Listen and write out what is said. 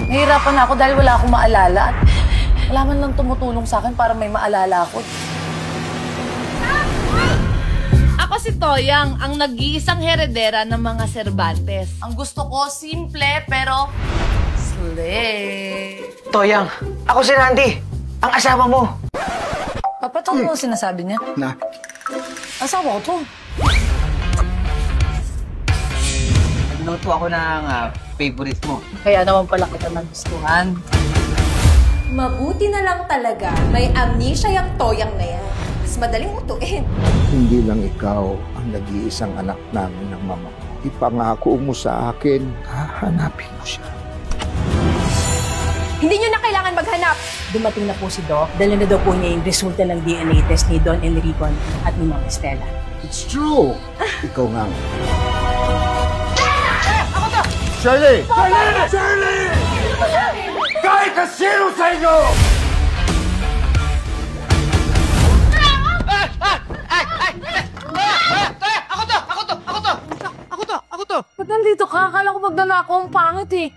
Nahihirapan na ako dahil wala akong maalala. Wala man lang tumutulong sa akin para may maalala ako. Ako si Toyang, ang nag-iisang heredera ng mga Cervantes. Ang gusto ko, simple pero slay. Toyang, ako si Randy, ang asawa mo. Papa, ito ano sinasabi niya? Na, Asawa ko to. Nagluto ako ng favorite mo. Kaya naman pala kita nagustuhan. Mabuti na lang talaga may amnesia yung Toyang na yan. Mas madaling utuin. hindi lang ikaw ang nag-iisang anak namin ng mama ko. Ipangako mo sa akin, hahanapin mo siya. Hindi nyo na kailangan maghanap. Dumating na po si Doc. Dala na daw po niya yung resulta ng DNA test ni Don Enrico at ni Ma'am Estela. It's true! Ikaw nga. Ako to! Shirley! Shirley! Shirley! Kahit na sino sa inyo! Ako to! Ba't nandito ka? Akala ko magdala ako ang pangit eh.